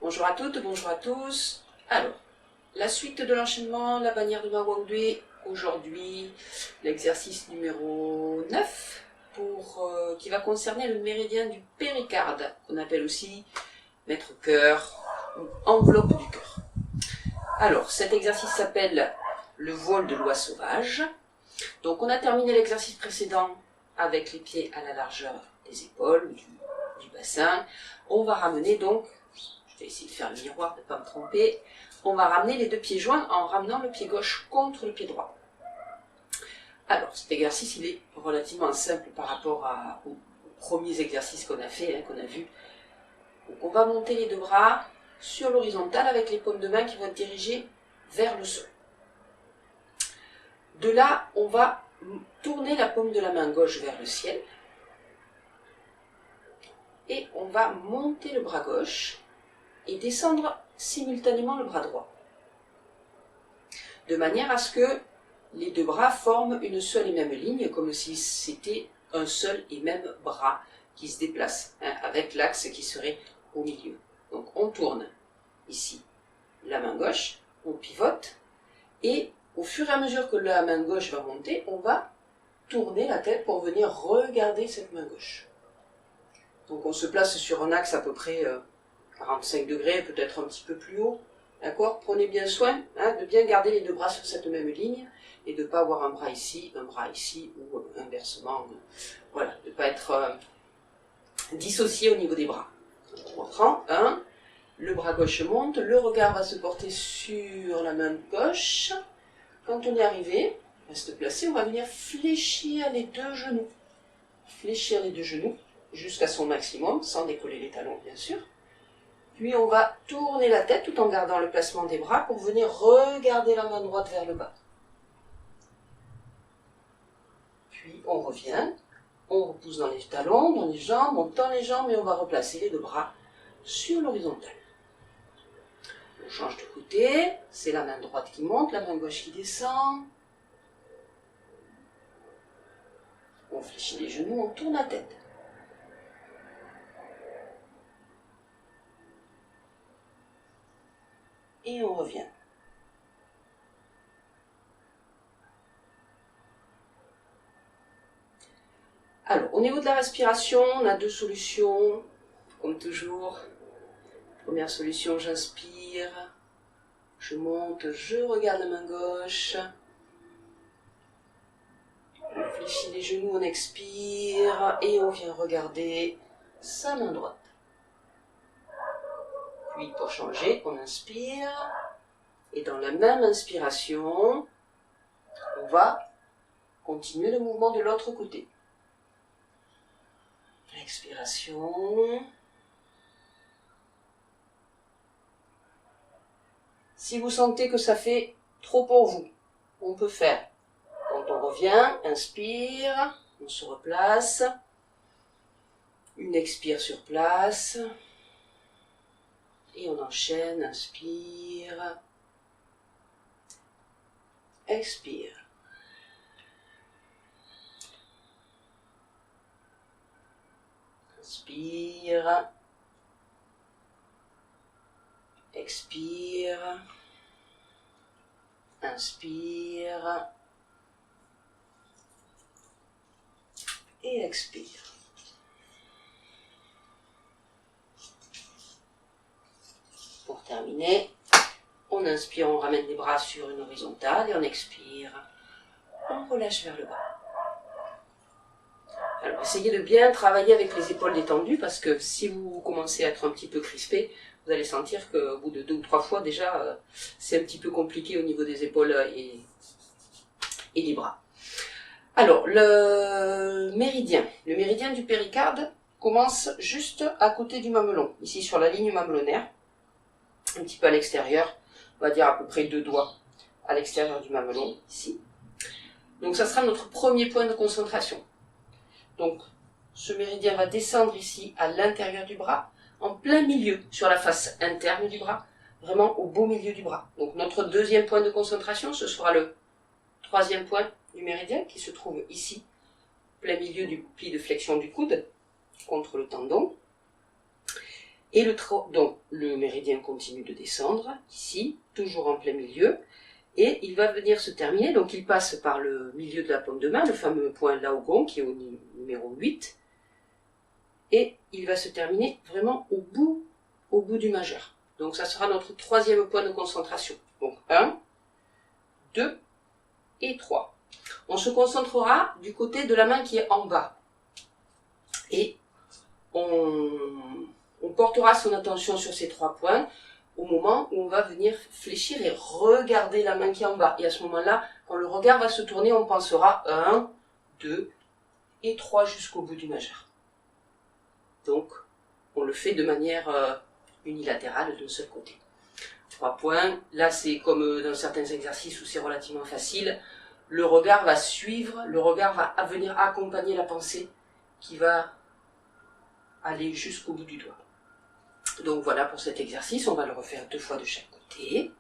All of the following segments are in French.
Bonjour à toutes, bonjour à tous. Alors, la suite de l'enchaînement, la bannière de Ma Wangdui. Aujourd'hui, l'exercice numéro 9 qui va concerner le méridien du péricarde, qu'on appelle aussi maître-cœur ou enveloppe du cœur. Alors, cet exercice s'appelle le vol de l'oie sauvage. Donc, on a terminé l'exercice précédent avec les pieds à la largeur des épaules, du bassin. On va ramener donc, je vais essayer de faire le miroir, de ne pas me tromper, on va ramener les deux pieds joints en ramenant le pied gauche contre le pied droit. Alors, cet exercice, il est relativement simple par rapport aux premiers exercices qu'on a fait, qu'on a vus. Donc, on va monter les deux bras sur l'horizontale avec les paumes de main qui vont être dirigées vers le sol. De là, on va tourner la paume de la main gauche vers le ciel. Et on va monter le bras gauche et descendre simultanément le bras droit. De manière à ce que les deux bras forment une seule et même ligne, comme si c'était un seul et même bras qui se déplace, avec l'axe qui serait au milieu. Donc on tourne ici la main gauche, on pivote, et au fur et à mesure que la main gauche va monter, on va tourner la tête pour venir regarder cette main gauche. Donc on se place sur un axe à peu près 45 degrés, peut-être un petit peu plus haut. D'accord ? Prenez bien soin de bien garder les deux bras sur cette même ligne et de ne pas avoir un bras ici ou inversement. Voilà, de ne pas être dissocié au niveau des bras. On reprend, le bras gauche monte, le regard va se porter sur la main gauche. Quand on est arrivé, on reste placé, on va venir fléchir les deux genoux. Fléchir les deux genoux jusqu'à son maximum, sans décoller les talons bien sûr. Puis on va tourner la tête tout en gardant le placement des bras pour venir regarder la main droite vers le bas. Puis on revient, on repousse dans les talons, dans les jambes, on tend les jambes et on va replacer les deux bras sur l'horizontale. On change de côté, c'est la main droite qui monte, la main gauche qui descend. On fléchit les genoux, on tourne la tête. Et on revient. Alors, au niveau de la respiration, on a deux solutions, comme toujours. Première solution, j'inspire, je monte, je regarde la main gauche. On fléchit les genoux, on expire et on vient regarder sa main droite. Puis pour changer, on inspire et dans la même inspiration, on va continuer le mouvement de l'autre côté. Expiration. Si vous sentez que ça fait trop pour vous, on peut faire. Quand on revient, inspire, on se replace. Une expire sur place. Et on enchaîne, inspire, expire. Inspire, expire, inspire et expire. Pour terminer, on inspire, on ramène les bras sur une horizontale et on expire, on relâche vers le bas. Alors essayez de bien travailler avec les épaules détendues parce que si vous commencez à être un petit peu crispé, vous allez sentir qu'au bout de 2 ou 3 fois déjà, c'est un petit peu compliqué au niveau des épaules et des bras. Alors, le méridien du péricarde commence juste à côté du mamelon, ici sur la ligne mamelonnaire, un petit peu à l'extérieur, on va dire à peu près 2 doigts à l'extérieur du mamelon, ici. Donc ça sera notre premier point de concentration. Donc, ce méridien va descendre ici à l'intérieur du bras, en plein milieu, sur la face interne du bras, vraiment au beau milieu du bras. Donc notre deuxième point de concentration, ce sera le troisième point du méridien qui se trouve ici, plein milieu du pli de flexion du coude, contre le tendon. Et donc le méridien continue de descendre, ici, toujours en plein milieu, et il va venir se terminer, donc il passe par le milieu de la paume de main, le fameux point Laogon qui est au numéro 8, et il va se terminer vraiment au bout du majeur. Donc ça sera notre troisième point de concentration. Donc 1, 2 et 3. On se concentrera du côté de la main qui est en bas. Et on portera son attention sur ces 3 points au moment où on va venir fléchir et regarder la main qui est en bas. Et à ce moment-là, quand le regard va se tourner, on pensera 1, 2 et 3 jusqu'au bout du majeur. Donc, on le fait de manière unilatérale d'un seul côté. 3 points, là c'est comme dans certains exercices où c'est relativement facile, le regard va suivre, le regard va venir accompagner la pensée qui va aller jusqu'au bout du doigt. Donc voilà pour cet exercice, on va le refaire 2 fois de chaque côté.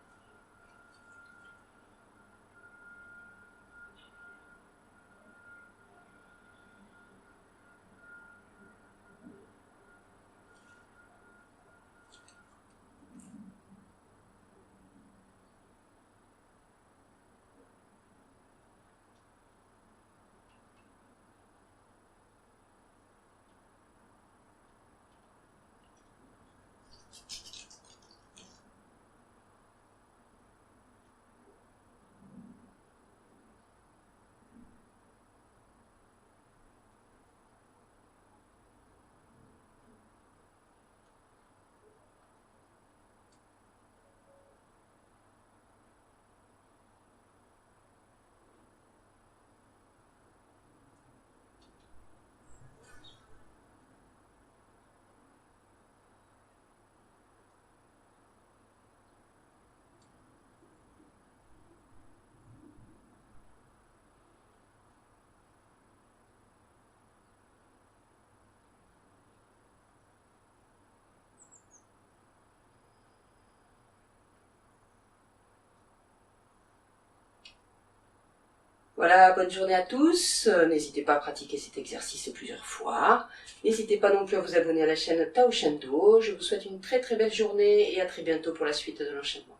Voilà, bonne journée à tous. N'hésitez pas à pratiquer cet exercice plusieurs fois. N'hésitez pas non plus à vous abonner à la chaîne Tao Shendo. Je vous souhaite une très très belle journée et à très bientôt pour la suite de l'enchaînement.